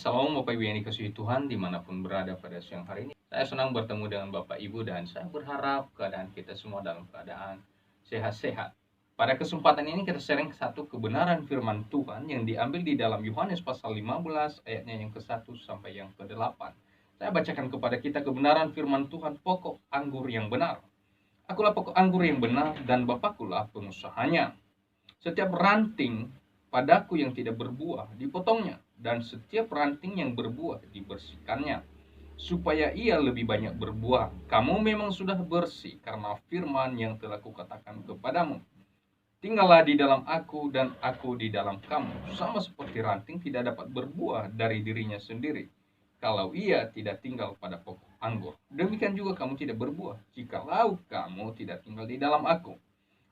Salam Bapak Ibu yang dikasihi Tuhan dimanapun berada pada siang hari ini. Saya senang bertemu dengan Bapak Ibu dan saya berharap keadaan kita semua dalam keadaan sehat-sehat. Pada kesempatan ini kita sharing satu kebenaran firman Tuhan yang diambil di dalam Yohanes pasal 15 ayatnya yang ke-1 sampai yang ke-8. Saya bacakan kepada kita kebenaran firman Tuhan, pokok anggur yang benar. Akulah pokok anggur yang benar dan Bapakkulah pengusahanya. Setiap ranting padaku yang tidak berbuah dipotongnya, dan setiap ranting yang berbuah dibersihkannya, supaya ia lebih banyak berbuah. Kamu memang sudah bersih karena firman yang telah kukatakan kepadamu. Tinggallah di dalam aku dan aku di dalam kamu, sama seperti ranting tidak dapat berbuah dari dirinya sendiri kalau ia tidak tinggal pada pokok anggur. Demikian juga kamu tidak berbuah jikalau kamu tidak tinggal di dalam aku.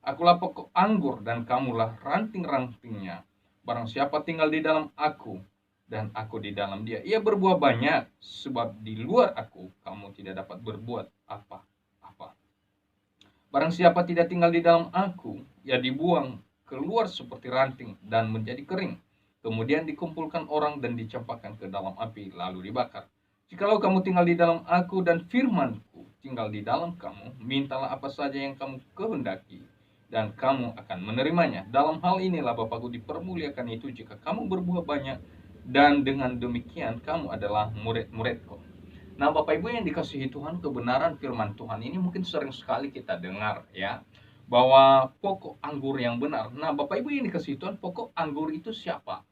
Akulah pokok anggur dan kamulah ranting-rantingnya. Barang siapa tinggal di dalam aku dan aku di dalam dia, ia berbuah banyak, sebab di luar aku kamu tidak dapat berbuat apa-apa. Barang siapa tidak tinggal di dalam aku, ia dibuang keluar seperti ranting dan menjadi kering. Kemudian dikumpulkan orang dan dicampakkan ke dalam api, lalu dibakar. Jikalau kamu tinggal di dalam aku dan firmanku tinggal di dalam kamu, mintalah apa saja yang kamu kehendaki, dan kamu akan menerimanya. Dalam hal inilah Bapakku dipermuliakan, itu jika kamu berbuah banyak, dan dengan demikian kamu adalah murid-muridku. Nah, Bapak Ibu yang dikasihi Tuhan, kebenaran firman Tuhan ini mungkin sering sekali kita dengar ya, bahwa pokok anggur yang benar. Nah, Bapak Ibu yang dikasihi Tuhan, pokok anggur itu siapa?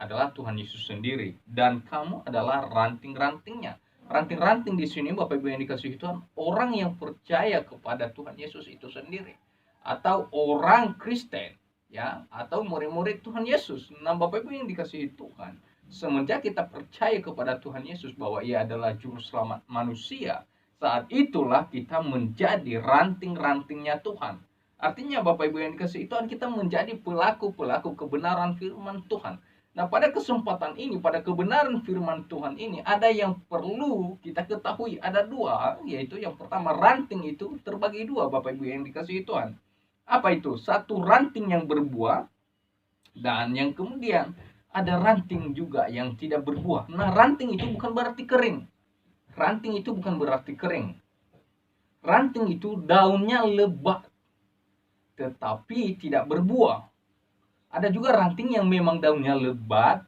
Adalah Tuhan Yesus sendiri, dan kamu adalah ranting-rantingnya. Ranting-ranting di sini Bapak Ibu yang dikasihi Tuhan, orang yang percaya kepada Tuhan Yesus itu sendiri, atau orang Kristen ya, atau murid-murid Tuhan Yesus. Nah, Bapak Ibu yang dikasihi Tuhan, semenjak kita percaya kepada Tuhan Yesus bahwa Ia adalah juru selamat manusia, saat itulah kita menjadi ranting-rantingnya Tuhan. Artinya Bapak Ibu yang dikasihi Tuhan, kita menjadi pelaku-pelaku kebenaran firman Tuhan. Nah, pada kesempatan ini, pada kebenaran firman Tuhan ini, ada yang perlu kita ketahui. Ada dua, yaitu yang pertama, ranting itu terbagi dua, Bapak Ibu yang dikasihi Tuhan. Apa itu? Satu ranting yang berbuah, dan yang kemudian ada ranting juga yang tidak berbuah. Nah, ranting itu bukan berarti kering. Ranting itu bukan berarti kering. Ranting itu daunnya lebat, tetapi tidak berbuah. Ada juga ranting yang memang daunnya lebat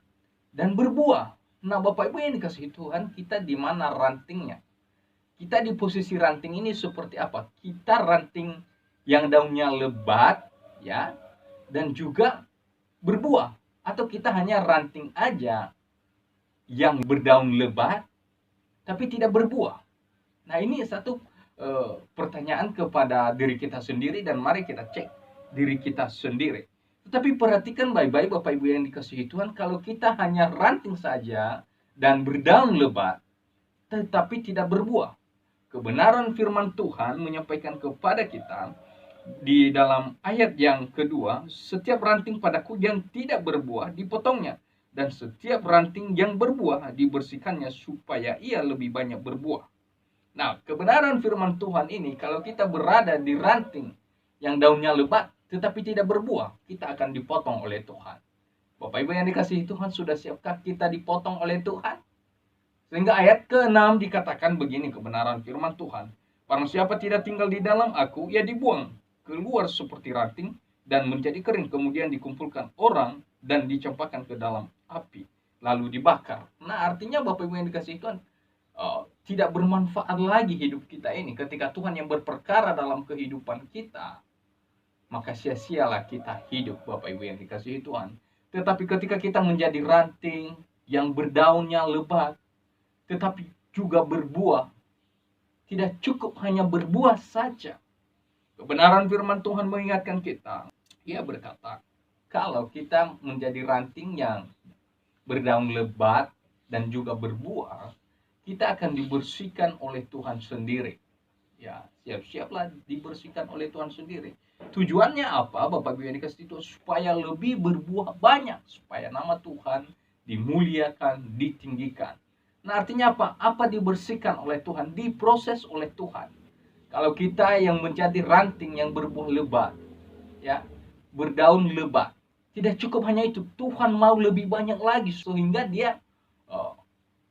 dan berbuah. Nah, Bapak Ibu yang dikasihi Tuhan, kita di mana rantingnya? Kita di posisi ranting ini seperti apa? Kita ranting yang daunnya lebat ya, dan juga berbuah, atau kita hanya ranting aja yang berdaun lebat tapi tidak berbuah. Nah, ini satu pertanyaan kepada diri kita sendiri, dan mari kita cek diri kita sendiri. Tetapi perhatikan baik-baik Bapak Ibu yang dikasihi Tuhan, kalau kita hanya ranting saja dan berdaun lebat tetapi tidak berbuah. Kebenaran firman Tuhan menyampaikan kepada kita di dalam ayat yang kedua, setiap ranting padaku yang tidak berbuah dipotongnya, dan setiap ranting yang berbuah dibersihkannya supaya ia lebih banyak berbuah. Nah, kebenaran firman Tuhan ini, kalau kita berada di ranting yang daunnya lebat tetapi tidak berbuah, kita akan dipotong oleh Tuhan. Bapak Ibu yang dikasihi Tuhan, sudah siapkah kita dipotong oleh Tuhan? Sehingga ayat ke-6 dikatakan begini kebenaran firman Tuhan. Barang siapa tidak tinggal di dalam aku, ia dibuang keluar seperti ranting dan menjadi kering. Kemudian dikumpulkan orang dan dicampakkan ke dalam api, lalu dibakar. Nah, artinya Bapak Ibu yang dikasihi Tuhan, tidak bermanfaat lagi hidup kita ini. Ketika Tuhan yang berperkara dalam kehidupan kita, maka sia-sialah kita hidup, Bapak Ibu yang dikasihi Tuhan. Tetapi ketika kita menjadi ranting yang berdaunnya lebat tetapi juga berbuah, tidak cukup hanya berbuah saja. Kebenaran firman Tuhan mengingatkan kita. Ia berkata, kalau kita menjadi ranting yang berdaun lebat dan juga berbuah, kita akan dibersihkan oleh Tuhan sendiri. Ya, siap-siaplah dibersihkan oleh Tuhan sendiri. Tujuannya apa, Bapak Ibu yang dikasihi Tuhan? Supaya lebih berbuah banyak, supaya nama Tuhan dimuliakan, ditinggikan. Nah, artinya apa? Apa dibersihkan oleh Tuhan? Diproses oleh Tuhan. Kalau kita yang menjadi ranting yang berbuah lebat, ya, berdaun lebat, tidak cukup hanya itu. Tuhan mau lebih banyak lagi, sehingga dia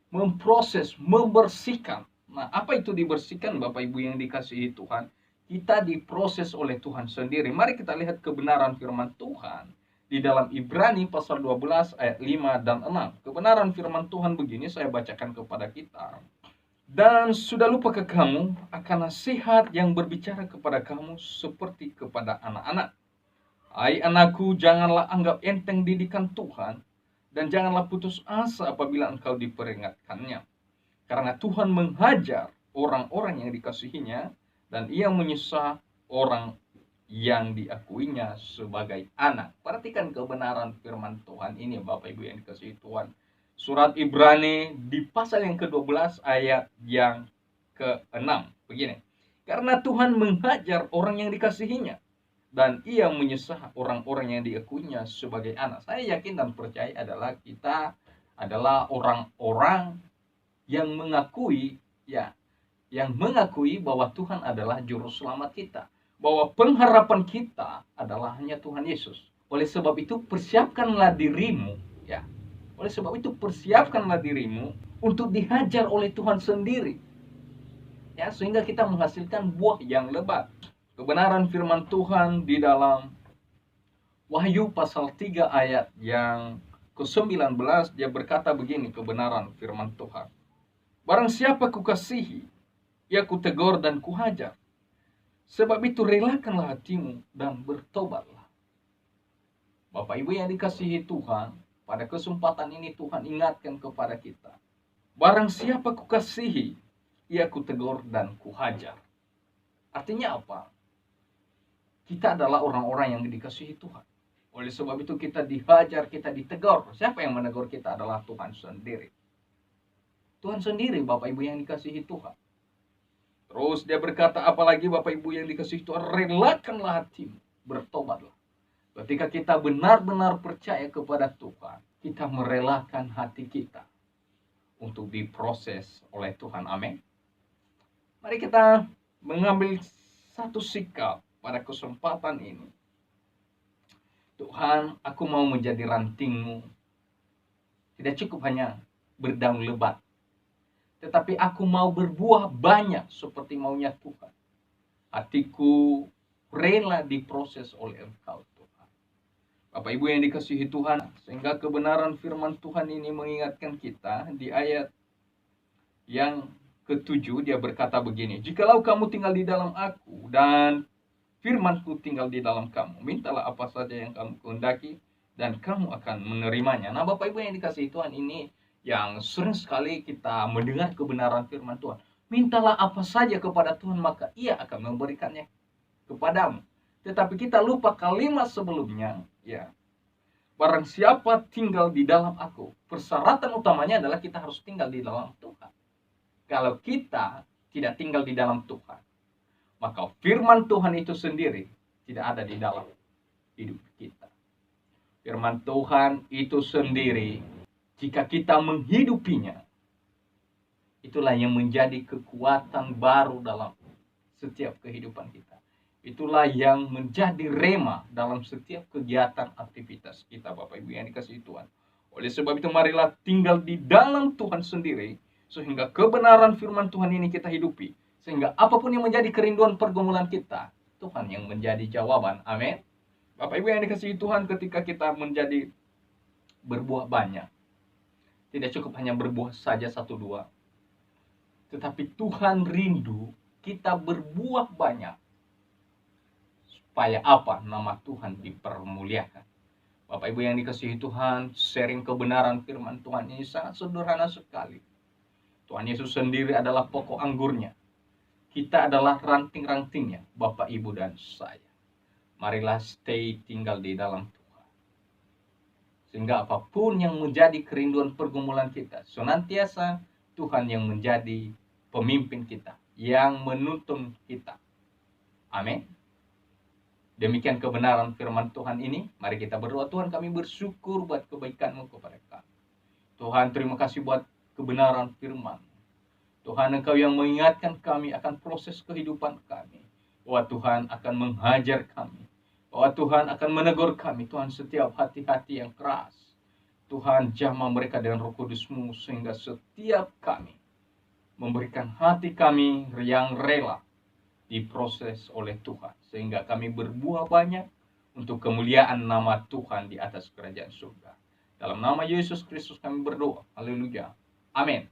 memproses, membersihkan. Nah, apa itu dibersihkan Bapak Ibu yang dikasihi Tuhan? Kita diproses oleh Tuhan sendiri. Mari kita lihat kebenaran firman Tuhan di dalam Ibrani pasal 12 ayat 5 dan 6. Kebenaran firman Tuhan begini, saya bacakan kepada kita. Dan sudah lupakah kamu akan nasihat yang berbicara kepada kamu seperti kepada anak-anak? Hai anakku, janganlah anggap enteng didikan Tuhan, dan janganlah putus asa apabila engkau diperingatkannya. Karena Tuhan menghajar orang-orang yang dikasihinya, dan ia menyesah orang yang diakuinya sebagai anak. Perhatikan kebenaran firman Tuhan ini Bapak Ibu yang dikasihi Tuhan. Surat Ibrani di pasal yang ke-12 ayat yang ke-6. Begini. Karena Tuhan menghajar orang yang dikasihinya, dan ia menyesah orang-orang yang diakuinya sebagai anak. Saya yakin dan percaya adalah kita adalah orang-orang yang mengakui bahwa Tuhan adalah juru selamat kita, bahwa pengharapan kita adalah hanya Tuhan Yesus. Oleh sebab itu persiapkanlah dirimu, ya. Oleh sebab itu persiapkanlah dirimu untuk dihajar oleh Tuhan sendiri, ya, sehingga kita menghasilkan buah yang lebat. Kebenaran firman Tuhan di dalam Wahyu pasal 3 ayat yang ke-19, dia berkata begini, kebenaran firman Tuhan. Barang siapa kukasihi, ia kutegur dan kuhajar. Sebab itu relakanlah hatimu dan bertobatlah. Bapak Ibu yang dikasihi Tuhan, pada kesempatan ini Tuhan ingatkan kepada kita. Barang siapa kukasihi, ia kutegur dan kuhajar. Artinya apa? Kita adalah orang-orang yang dikasihi Tuhan. Oleh sebab itu kita dihajar, kita ditegur. Siapa yang menegur kita adalah Tuhan sendiri. Tuhan sendiri Bapak Ibu yang dikasihi Tuhan. Terus dia berkata apalagi Bapak Ibu yang dikasihi Tuhan, relakanlah hatimu, bertobatlah. Ketika kita benar-benar percaya kepada Tuhan, kita merelakan hati kita untuk diproses oleh Tuhan. Amin. Mari kita mengambil satu sikap pada kesempatan ini. Tuhan, aku mau menjadi rantingmu. Tidak cukup hanya berdaun lebat, tetapi aku mau berbuah banyak seperti maunya Tuhan. Hatiku rela diproses oleh Engkau Tuhan. Bapak Ibu yang dikasihi Tuhan, sehingga kebenaran firman Tuhan ini mengingatkan kita di ayat yang ke-7, dia berkata begini, jikalau kamu tinggal di dalam aku dan firmanku tinggal di dalam kamu, mintalah apa saja yang kamu kehendaki dan kamu akan menerimanya. Nah Bapak Ibu yang dikasihi Tuhan, ini yang sering sekali kita mendengar kebenaran firman Tuhan. Mintalah apa saja kepada Tuhan, maka ia akan memberikannya kepadamu. Tetapi kita lupa kalimat sebelumnya, ya. Barang siapa tinggal di dalam aku, persyaratan utamanya adalah kita harus tinggal di dalam Tuhan. Kalau kita tidak tinggal di dalam Tuhan, maka firman Tuhan itu sendiri tidak ada di dalam hidup kita. Firman Tuhan itu sendiri, jika kita menghidupinya, itulah yang menjadi kekuatan baru dalam setiap kehidupan kita. Itulah yang menjadi rema dalam setiap kegiatan aktivitas kita, Bapak Ibu yang dikasihi Tuhan. Oleh sebab itu marilah tinggal di dalam Tuhan sendiri, sehingga kebenaran firman Tuhan ini kita hidupi. Sehingga apapun yang menjadi kerinduan pergumulan kita, Tuhan yang menjadi jawaban. Amin. Bapak Ibu yang dikasihi Tuhan, ketika kita menjadi berbuah banyak, tidak cukup hanya berbuah saja 1-2, tetapi Tuhan rindu kita berbuah banyak. Supaya apa? Nama Tuhan dipermuliakan. Bapak Ibu yang dikasihi Tuhan, sharing kebenaran firman Tuhan ini sangat sederhana sekali. Tuhan Yesus sendiri adalah pokok anggurnya. Kita adalah ranting-rantingnya, Bapak, Ibu, dan saya. Marilah stay tinggal di dalam Tuhan. Sehingga apapun yang menjadi kerinduan pergumulan kita, senantiasa Tuhan yang menjadi pemimpin kita, yang menuntun kita. Amin. Demikian kebenaran firman Tuhan ini. Mari kita berdoa. Tuhan, kami bersyukur buat kebaikan-Mu kepada kami. Tuhan, terima kasih buat kebenaran firman. Tuhan, Engkau yang mengingatkan kami akan proses kehidupan kami. Bahwa Tuhan akan menghajar kami. Bahwa Tuhan akan menegur kami. Tuhan, setiap hati-hati yang keras. Tuhan, jamah mereka dengan Roh Kudus-Mu sehingga setiap kami memberikan hati kami yang rela diproses oleh Tuhan, sehingga kami berbuah banyak untuk kemuliaan nama Tuhan di atas kerajaan surga. Dalam nama Yesus Kristus kami berdoa. Haleluya. Amin.